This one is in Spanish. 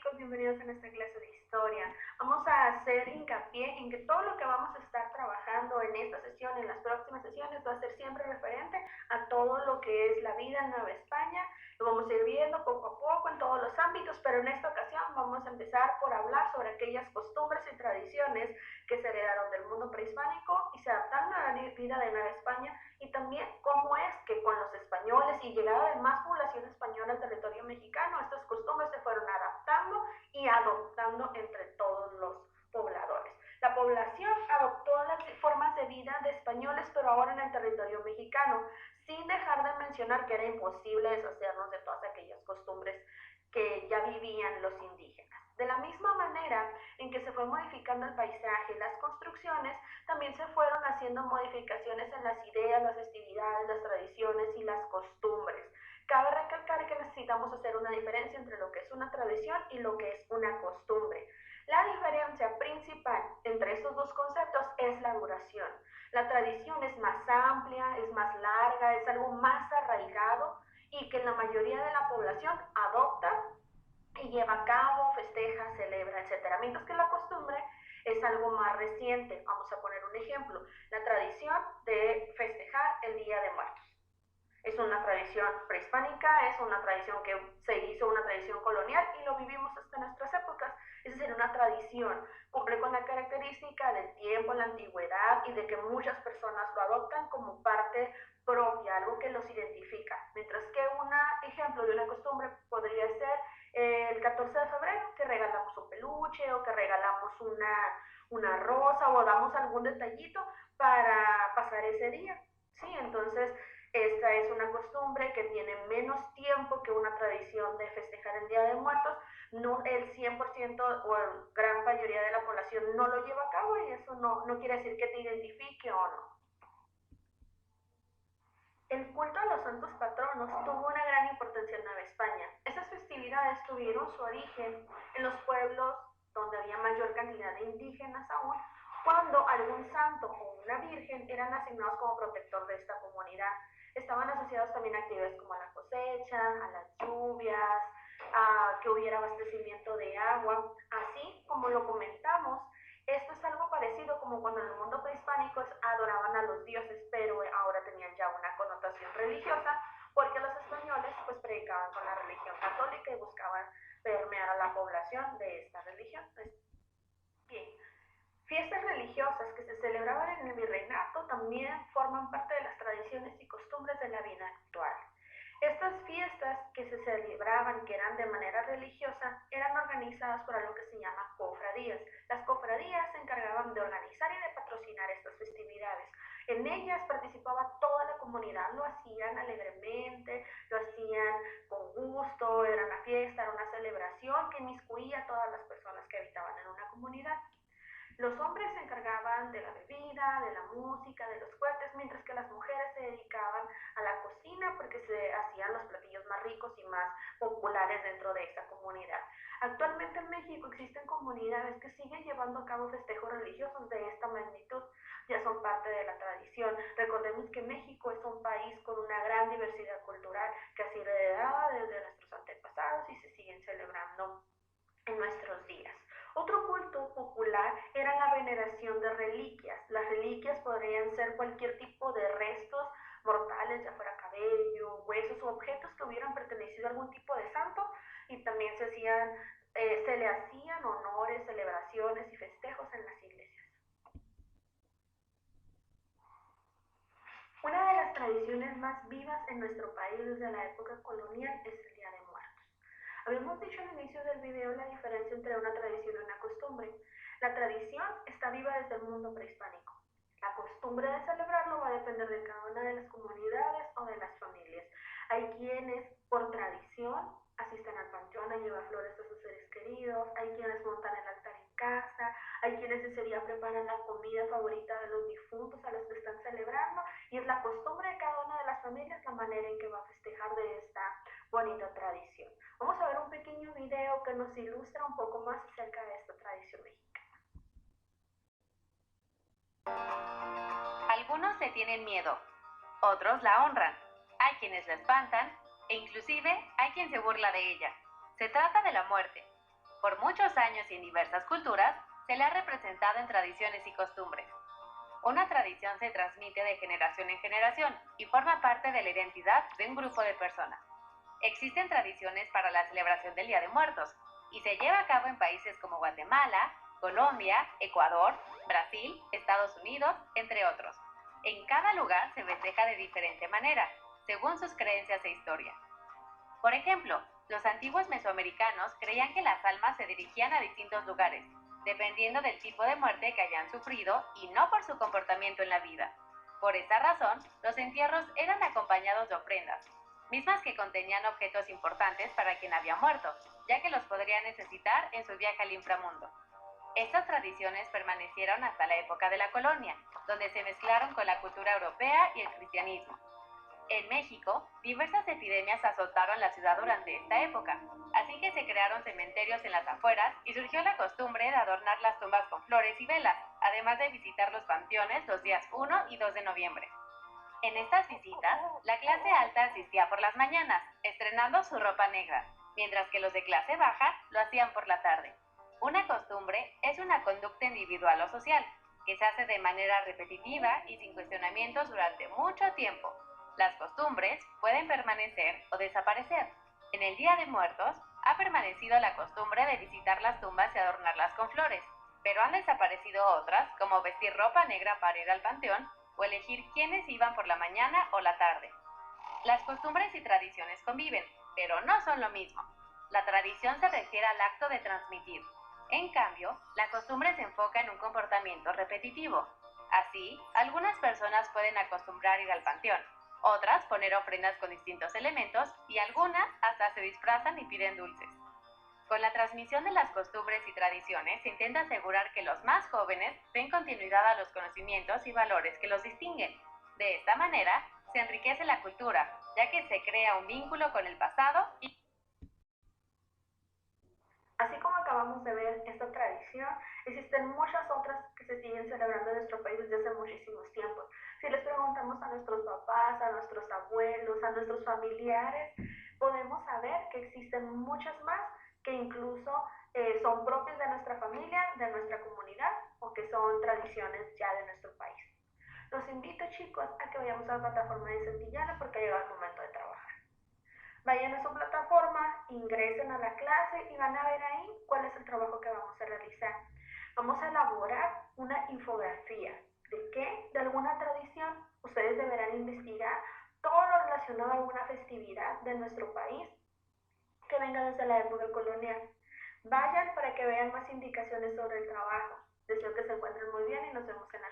chicos, bienvenidos a esta clase de historia. Vamos a hacer hincapié en que todo lo que vamos a estar trabajando en esta sesión, en las próximas sesiones, va a ser siempre referente a todo lo que es la vida en Nueva España. Lo vamos a ir viendo poco a poco en todos los ámbitos, pero en esta ocasión vamos a empezar por hablar sobre aquellas costumbres y tradiciones que se heredaron del mundo prehispánico y se adaptaron a la vida de Nueva España, y también cómo es que con los españoles y llegada de más población española al territorio mexicano, estas costumbres se fueron adaptando y adoptando entre todos los pobladores. La población adoptó las formas de vida de españoles, pero ahora en el territorio mexicano, sin dejar de mencionar que era imposible deshacernos de todas aquellas costumbres que ya vivían los indígenas. De la misma manera en que se fue modificando el paisaje y las construcciones, también se fueron haciendo modificaciones en las ideas, las festividades, las tradiciones y las costumbres. Cabe recalcar que necesitamos hacer una diferencia entre lo que es una tradición y lo que es una costumbre. La diferencia principal entre estos dos conceptos es la duración. La tradición es más amplia, es más larga, es algo más arraigado y que la mayoría de la población adopta y lleva a cabo, festeja, celebra, etcétera. Mientras que la costumbre es algo más reciente. Vamos a poner un ejemplo: la tradición de festejar el Día de Muertos. Es una tradición prehispánica, es una tradición que se hizo una tradición colonial y lo vivimos hasta nuestras épocas. Es decir, una tradición cumple con la característica del tiempo, la antigüedad y de que muchas personas lo adoptan como parte propia, algo que los identifica. Mientras que un ejemplo de una costumbre podría ser el 14 de febrero, que regalamos un peluche o que regalamos una rosa o damos algún detallito para pasar ese día. Sí, entonces esta es una costumbre que tiene menos tiempo que una tradición de festejar el Día de Muertos. No el 100% o la gran mayoría de la población no lo lleva a cabo, y eso no quiere decir que te identifique o no. El culto a los santos patronos tuvo una gran importancia en Nueva España. Estas festividades tuvieron su origen en los pueblos donde había mayor cantidad de indígenas aún, cuando algún santo o una virgen eran asignados como protector de esta comunidad. Estaban asociados también a actividades como a la cosecha, a las lluvias, a que hubiera abastecimiento de agua. Así como lo comentamos, esto es algo parecido como cuando en el mundo prehispánico adoraban a los dioses, pero ahora tenían ya una connotación religiosa, porque los españoles pues predicaban con la religión católica y buscaban permear a la población de esta religión. Bien, fiestas religiosas que se celebraban en el virreinato también forman parte de las tradiciones y costumbres de la vida actual. Estas fiestas que se celebraban, que eran de manera religiosa, eran organizadas por algo que se llama cofradías. Las cofradías se encargaban de organizar y de patrocinar estas festividades. En ellas participaba toda la comunidad, lo hacían alegremente, lo hacían con gusto, era una fiesta, era una celebración que inmiscuía a todas las personas que habitaban en una comunidad. Los hombres se encargaban de la bebida, de la música, de los cohetes, mientras que las mujeres se dedicaban a la cocina porque se hacían los platillos más ricos y más populares dentro de esta comunidad. Actualmente en México existen comunidades que siguen llevando a cabo festejos religiosos de esta magnitud, ya son parte de la tradición. Recordemos que México es un país con una gran diversidad cultural que ha sido heredada desde nuestros antepasados y se siguen celebrando en nuestros días. Otro culto popular era la veneración de reliquias. Las reliquias podrían ser cualquier tipo de restos mortales, ya fuera cabello, huesos o objetos que hubieran pertenecido a algún tipo de santo, y también se le hacían honores, celebraciones y festejos en las iglesias. Una de las tradiciones más vivas en nuestro país desde la época colonial es el Día de Muertos. Habíamos dicho al inicio del video la diferencia entre una tradición y una costumbre. La tradición está viva desde el mundo prehispánico. La costumbre de celebrarlo va a depender de cada una de las comunidades o de las familias. Hay quienes, por tradición, asisten al panteón a llevar flores a sus seres queridos, hay quienes montan el altar en casa, hay quienes ese día preparan la comida favorita de los difuntos a los que están celebrando, y es la costumbre de cada una de las familias la manera en que va a festejar de esta bonita tradición. Vamos a ver un pequeño video que nos ilustra un poco más acerca de esta tradición mexicana. Algunos le tienen miedo, otros la honran, hay quienes la espantan e inclusive hay quien se burla de ella. Se trata de la muerte. Por muchos años y en diversas culturas, se le ha representado en tradiciones y costumbres. Una tradición se transmite de generación en generación y forma parte de la identidad de un grupo de personas. Existen tradiciones para la celebración del Día de Muertos y se lleva a cabo en países como Guatemala, Colombia, Ecuador, Brasil, Estados Unidos, entre otros. En cada lugar se festeja de diferente manera, según sus creencias e historia. Por ejemplo, los antiguos mesoamericanos creían que las almas se dirigían a distintos lugares, dependiendo del tipo de muerte que hayan sufrido y no por su comportamiento en la vida. Por esa razón, los entierros eran acompañados de ofrendas, mismas que contenían objetos importantes para quien había muerto, ya que los podría necesitar en su viaje al inframundo. Estas tradiciones permanecieron hasta la época de la colonia, donde se mezclaron con la cultura europea y el cristianismo. En México, diversas epidemias azotaron la ciudad durante esta época, así que se crearon cementerios en las afueras y surgió la costumbre de adornar las tumbas con flores y velas, además de visitar los panteones los días 1 y 2 de noviembre. En estas visitas, la clase alta asistía por las mañanas, estrenando su ropa negra, mientras que los de clase baja lo hacían por la tarde. Una costumbre es una conducta individual o social, que se hace de manera repetitiva y sin cuestionamientos durante mucho tiempo. Las costumbres pueden permanecer o desaparecer. En el Día de Muertos ha permanecido la costumbre de visitar las tumbas y adornarlas con flores, pero han desaparecido otras, como vestir ropa negra para ir al panteón o elegir quiénes iban por la mañana o la tarde. Las costumbres y tradiciones conviven, pero no son lo mismo. La tradición se refiere al acto de transmitir. En cambio, la costumbre se enfoca en un comportamiento repetitivo. Así, algunas personas pueden acostumbrar ir al panteón, otras poner ofrendas con distintos elementos y algunas hasta se disfrazan y piden dulces. Con la transmisión de las costumbres y tradiciones se intenta asegurar que los más jóvenes den continuidad a los conocimientos y valores que los distinguen. De esta manera, se enriquece la cultura, ya que se crea un vínculo con el pasado y... Así como acabamos de ver esta tradición, existen muchas otras que se siguen celebrando en nuestro país desde hace muchísimos tiempos. Si les preguntamos a nuestros papás, a nuestros abuelos, a nuestros familiares, podemos saber que existen muchas más que incluso son propias de nuestra familia, de nuestra comunidad o que son tradiciones ya de nuestro país. Los invito, chicos, a que vayamos a la plataforma de Santillana porque ha llegado el momento de trabajar. Vayan a su plataforma, ingresen a la clase y van a ver ahí cuál es el trabajo que vamos a realizar. Vamos a elaborar una infografía. ¿De qué? De alguna tradición. Ustedes deberán investigar todo lo relacionado a alguna festividad de nuestro país que venga desde la época colonial. Vayan para que vean más indicaciones sobre el trabajo. Deseo que se encuentren muy bien y nos vemos en la